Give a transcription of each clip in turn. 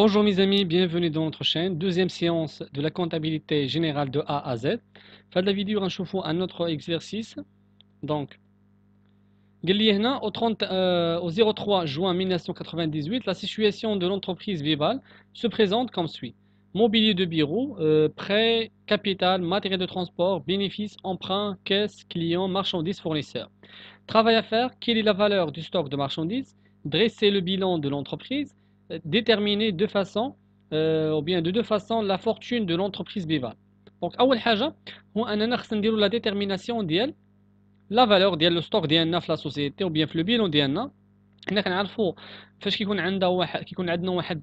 Bonjour mes amis, bienvenue dans notre chaîne. Deuxième séance de la comptabilité générale de A à Z. Fin de la vidéo, on chauffe un autre exercice. Donc, قال لي هنا au 03 juin 1998, la situation de l'entreprise Vival se présente comme suit. Mobilier de bureau, prêt, capital, matériel de transport, bénéfices, emprunts, caisse, clients, marchandises, fournisseurs. Travail à faire, quelle est la valeur du stock de marchandises? Dresser le bilan de l'entreprise, déterminer ou bien de deux façons la fortune de l'entreprise Bival. Donc, أول حاجة هو أننا خصنا نديرو la détermination ديال la valeur ديال لو ستوك ديالنا في لا سوسيتي ou bien في لو بيلون ديالنا. حنا كنعرفوا فاش كيكون عندنا واحد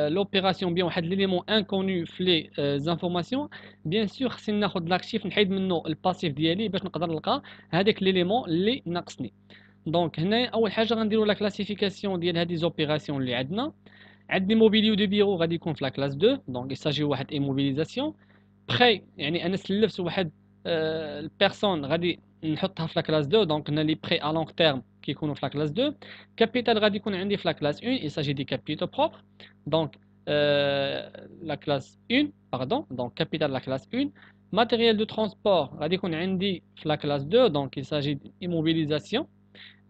لوبيراسيون بيان واحد ليليمون انكونو في لي زانفورماسيون. بيان سور خصني ناخذ لاكتيف نحيد منه الباسيف ديالي باش نقدر نلقى هذاك ليليمون اللي ناقصني. دونك هنا اول حاجه غنديروا لا كلاسيفيكاسيون ديال هذه زوبيراسيون اللي عندي موبيليو دو بيرو غادي يكون في لا كلاس 2. دونك يساجي واحد ايموبيليزاسيون بخي، يعني انا سلفت واحد البيرسون غادي نحطها في لا كلاس 2. دونك هنا لي بري ا لونغ تيرم كيكونوا في لا كلاس 2. كابيتال غادي يكون عندي في لا كلاس 1، il s'agit des capitaux propres. دونك la classe 1 pardon. Donc capital la classe 1. Matériel de transport غادي يكون عندي في la classe 2. Donc il s'agit d'immobilisation.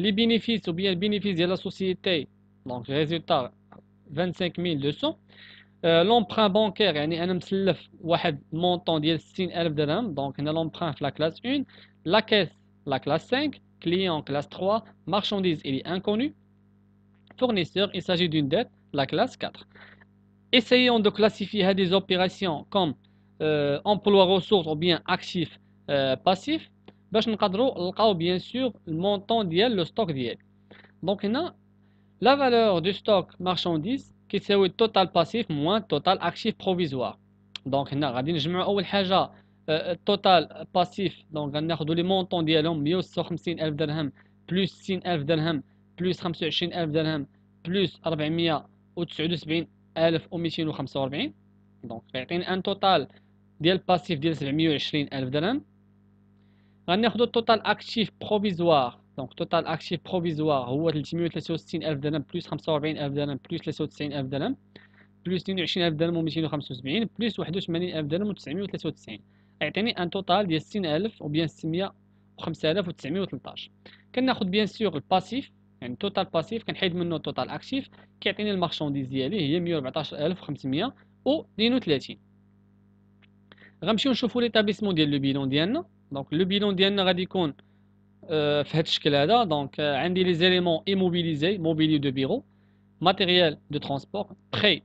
Les bénéfices ou bien le bénéfice de la société, donc résultat 25200. L'emprunt bancaire يعني انا مسلف واحد montant ديال 60000 درهم. donc هنا l'emprunt في la classe 1. La caisse la classe 5. Client classe 3. Marchandise il est inconnu. Fournisseur il s'agit d'une dette la classe 4. Essayons de classifier des opérations comme emploi ressources ou bien actifs passifs باش نقدروا نلقاو bien sûr le montant ديال le stock ديالي. donc هنا la valeur du stock marchandise كيساوي total passif moins total actif provisoire. donc هنا غادي نجمعوا اول حاجه total passif. donc غناخذوا لي مونطون ديالهم 156000 درهم بلس 60000 درهم بلس 25000 درهم بلس 479245. دونك غيعطيني ان توتال ديال باسيف ديال 720000 درهم. غناخذوا التوتال اكتيف بروفيزوار. دونك توتال اكتيف بروفيزوار هو 363000 درهم بلس 45000 درهم بلس 93000 درهم بلس 22000 درهم و275 بلس 81000 درهم و993. يعطيني ان توتال ديال 60000 و بيان 605913. كناخذ بيان سور الباسيف يعني توتال باسيف كنحيد منه توتال اكتيف كيعطيني المارشانديز ديالي هي 114532. غنمشيو نشوفوا ليتابيسمون ديال لو بيلون ديالنا. دونك لو بيلون ديالنا غادي يكون في هذا الشكل هذا. دونك عندي لي زيليمون ايموبيليزي موبيلي دو بيرو ماتيريال دو ترونسبور بري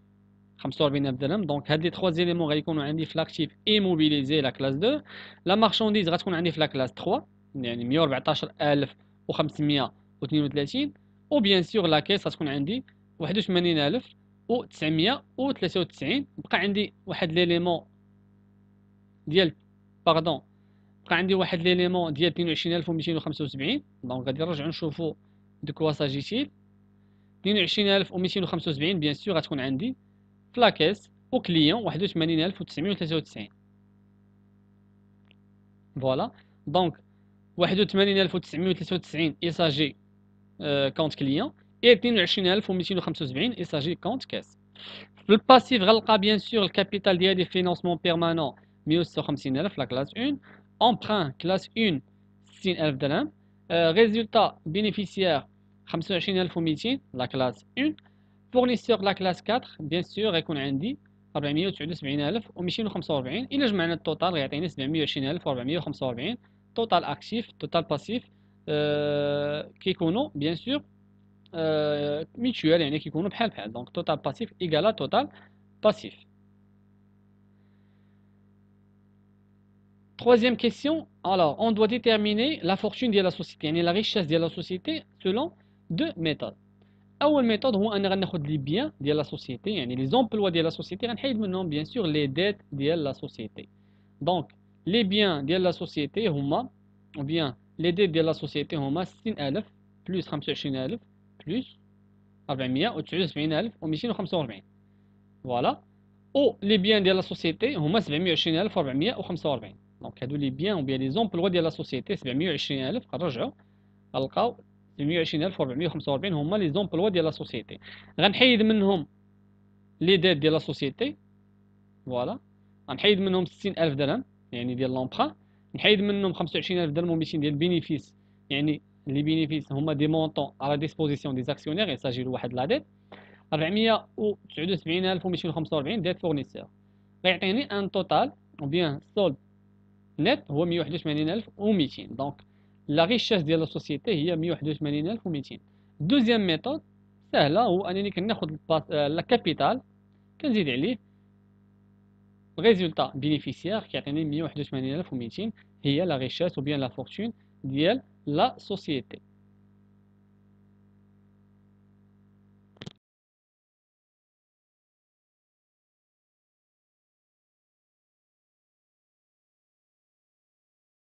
45000 درهم. دونك هاد لي 3 زيليمون غيكونوا عندي في لاكتيف ايموبيليزي لا كلاس 2. لا مارشانديز غتكون عندي في لا كلاس 3 يعني 114532. و بيان سور لا كيس غتكون عندي 81993. بقى عندي واحد ليليمون ديال باردون بقى عندي واحد ليليمون ديال 22275. دونك غادي نرجعوا نشوفوا دو كوا ساجيتيل. 22275 بيان سور غتكون عندي في لا كيس او كليون 81993. فوالا. دونك 81993 il s'agit compte client et 22275 il s'agit compte caisse. في الباسيف غنلقى بيان سور الكابيتال ديالي فينانسمون بيرمانون 156000 لا كلاس 1. emprunt classe 1 60000 درهم. résultat bénéficiaire 25200 la classe 1. fournisseur la classe 4 bien sûr غيكون عندي 479245. إلا جمعنا التوتال غيعطيني 720445. توتال اكتيف توتال باسيف كيكونوا بيان سور ميتوال يعني كيكونوا بحال بحال. دونك توتال باسيف ايكالا توتال باسيف. Troisième question, alors on doit déterminer la fortune de la société, يعني la richesse de la société selon deux méthodes. أول méthode هو أنا غناخد les biens ديال la société يعني les emplois ديال la société غنحيد منهم bien sûr les dettes ديال la société. donc les biens ديال la société هما ou bien les dettes ديال la société هما 60000 plus 25000 plus 479245. voilà. و les biens ديال la société هما 720445. دونك هادو لي بيان ou bien les emplois ديال la société 720000 غنرجعوا غنلقاو 720445 هما لي زومبلوا ديال لا سوسيتي. غنحيد منهم لي ديت ديال لا سوسيتي فوالا غنحيد منهم 60000 درهم يعني ديال لومبران، نحيد منهم 25000 درهم و200 ديال البينيفيس يعني لي بينيفيس هما دي مونطون على ديسبوزيسيون دي زاكسيونير يساجي لواحد لا ديت 479245 ديت فورنيسور غيعطيني ان توتال او بيان سولد نت هو 181200 دونك لا ريشيس ديال لا سوسيتي هي 181200. دوزيام ميثود سهله هو انني كناخذ لا كابيتال كنزيد عليه ريزولتا بينيفيسيير كيعطيني 181200 هي لا ريشيس او بيان لا فورتون ديال لا سوسيتي.